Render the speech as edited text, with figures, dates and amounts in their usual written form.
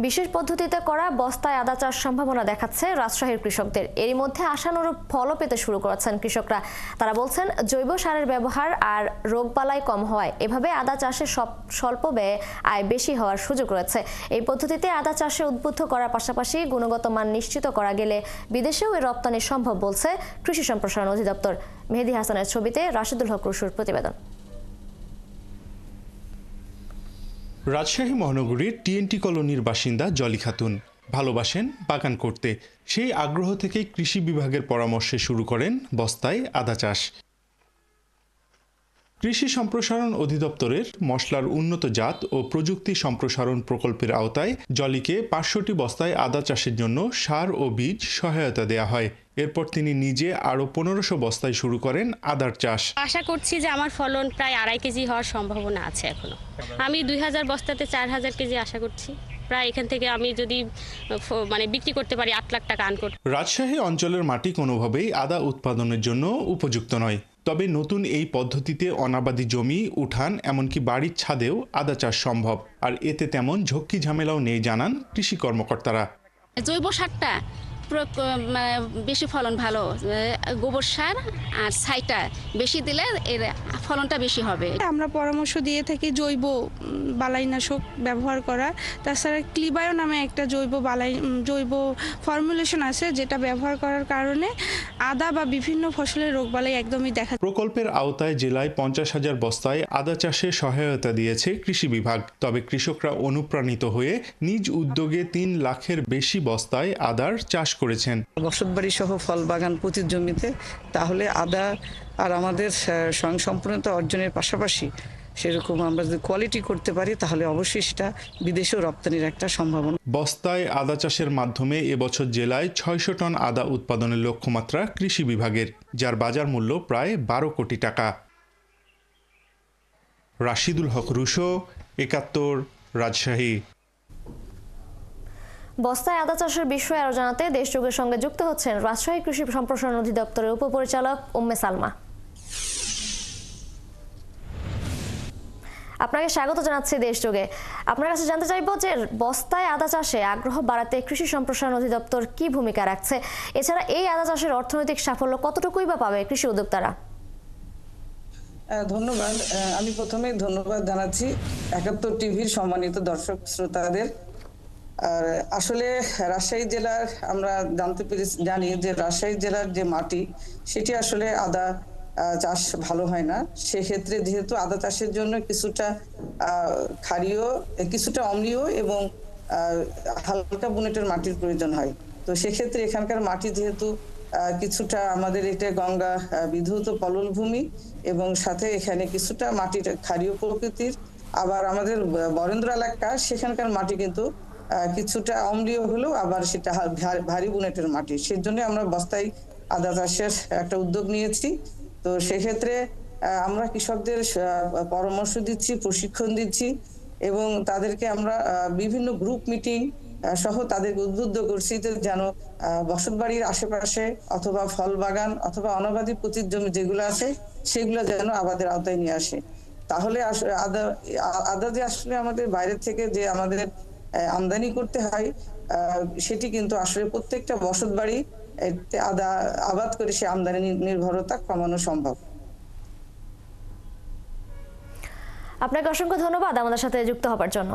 বিশেষ পদ্ধতিতে করা বস্তায় আদা চাষ সম্ভাবনা দেখাচ্ছে রাজশাহীর কৃষকদের। এরই মধ্যে আশানুরূপ ফলও পেতে শুরু করেছেন কৃষকরা। তারা বলছেন, জৈব সারের ব্যবহার আর রোগবালাই কম হওয়ায় এভাবে আদা চাষে স্বল্প ব্যয়ে আয় বেশি হওয়ার সুযোগ রয়েছে। এই পদ্ধতিতে আদা চাষে উদ্বুদ্ধ করার পাশাপাশি গুণগত মান নিশ্চিত করা গেলে বিদেশেও এর রপ্তানি সম্ভব বলছে কৃষি সম্প্রসারণ অধিদপ্তর। মেহেদী হাসানের ছবিতে রাশিদুল হক রুশুর প্রতিবেদন। রাজশাহী মহানগরীর টিএনটি কলোনির বাসিন্দা জলি খাতুন ভালোবাসেন বাগান করতে। সেই আগ্রহ থেকেই কৃষি বিভাগের পরামর্শে শুরু করেন বস্তায় আদা চাষ। কৃষি সম্প্রসারণ অধিদপ্তরের মশলার উন্নত জাত ও প্রযুক্তি সম্প্রসারণ প্রকল্পের আওতায় জলিকে 500টি বস্তায় আদা চাষের জন্য সার ও বীজ সহায়তা দেয়া হয়। এরপর তিনি নিজে আরো 1500 বস্তায় শুরু করেন আদার চাষ। আশা করছি যে আমার ফলন প্রায় 2.5 কেজি হওয়ার সম্ভাবনা আছে। এখনো আমি 2000 বস্তাতে 4000 কেজি আশা করছি। প্রায় এখান থেকে আমি যদি বিক্রি করতে পারি 8 লাখ টাকা আর্ন করতে। রাজশাহী অঞ্চলের মাটি কোনোভাবেই আদা উৎপাদনের জন্য উপযুক্ত নয়। তবে নতুন এই পদ্ধতিতে অনাবাদি জমি, উঠান, এমনকি বাড়ির ছাদেও আদা চাষ সম্ভব। আর এতে তেমন ঝক্কি ঝামেলাও নেই জানান কৃষি কর্মকর্তারা। জৈব সারটা বেশি ফলন ভালো, গোবর সার আর ছাইটা বেশি দিলে এর ফলনটা বেশি হবে। আমরা পরামর্শ দিয়ে থাকি জৈব বালাইনাশক ব্যবহার করা। তাছাড়া ক্লিবায়ো নামে একটা জৈব ফর্মুলেশন আছে, যেটা ব্যবহার করার কারণে আদা বা বিভিন্ন ফসলের রোগবালাই একদমই দেখা। প্রকল্পের আওতায় জেলায় 50,000 বস্তায় আদা চাষে সহায়তা দিয়েছে কৃষি বিভাগ। তবে কৃষকরা অনুপ্রাণিত হয়ে নিজ উদ্যোগে 3 লাখের বেশি বস্তায় আদার চাষ করেছেন। বসতবাড়ি সহ ফল বাগান প্রতি জমিতে, তাহলে আদা আর আমাদের স্বয়ংসম্পূর্ণতা অর্জনের পাশাপাশি সেরকম আমরা যদি কোয়ালিটি করতে পারি তাহলে অবশ্যই সেটা বিদেশেও রপ্তানির একটা সম্ভাবনা। বস্তায় আদা চাষের মাধ্যমে এবছর জেলায় 600 টন আদা উৎপাদনের লক্ষ্যমাত্রা কৃষি বিভাগের, যার বাজার মূল্য প্রায় 12 কোটি টাকা। রাশিদুল হক রুশো, 71, রাজশাহী। বস্তায় আদা চাষের বিষয়ে আরো জানাতে দেশযুগের সঙ্গে যুক্ত হচ্ছেন রাজশাহী কৃষি সম্প্রসারণ অধিদপ্তরের উপপরিচালক উম্মে সালমা। আপনাকে স্বাগত জানাচ্ছি দেশযুগে। আপনার কাছে জানতে চাইব যে বস্তায় আদা চাষে আগ্রহ বাড়াতে কৃষি সম্প্রসারণ অধিদপ্তর কি ভূমিকা রাখছে, এছাড়া এই আদা চাষের অর্থনৈতিক সাফল্য কতটুকুই বা পাবে কৃষি উদ্যোক্তারা? ধন্যবাদ। আমি প্রথমেই ধন্যবাদ জানাচ্ছি 71 টিভির সম্মানিত দর্শক শ্রোতাদের। আর আসলে রাজশাহী জেলার আমরা জানি যে রাজশাহী জেলার যে মাটি, সেটি আসলে আদা চাষ ভালো হয় না। সেক্ষেত্রে যেহেতু আদা চাষের জন্য কিছুটা ক্ষারীয়, কিছুটা অম্লীয় এবং হালকা বুনেটের মাটির প্রয়োজন হয়। তো সেক্ষেত্রে এখানকার মাটি যেহেতু কিছুটা আমাদের এটা গঙ্গা বিধৌত পলল ভূমি এবং সাথে এখানে কিছুটা মাটির ক্ষারীয় প্রকৃতির, আবার আমাদের বরেন্দ্র এলাকা সেখানকার মাটি কিন্তু কিছুটা অম্লীয় হলেও আবার সেটা ভারী বুনেটের মাটি। সেজন্য আমরা বস্তায় আদা চাষের একটা উদ্যোগ নিয়েছি। তো সেক্ষেত্রে আমরা কৃষকদের পরামর্শ দিচ্ছি, প্রশিক্ষণ দিচ্ছি এবং তাদেরকে আমরা বিভিন্ন গ্রুপ মিটিং সহ তাদেরকে উদ্বুদ্ধ করছি যে যেন বসতবাড়ির আশেপাশে অথবা ফল বাগান অথবা অনাবাদি পতিত জমি যেগুলো আছে সেগুলো যেন আবাদের আওতায় নিয়ে আসে। তাহলে আদা যে আসলে আমাদের বাইরে থেকে যে আমাদের আমদানি করতে হয়, সেটি কিন্তু আসলে প্রত্যেকটা বসতবাড়ি আদা আবাদ করে সে আমদানি নির্ভরতা কমানো সম্ভব। আপনাকে অসংখ্য ধন্যবাদ আমাদের সাথে যুক্ত হবার জন্য।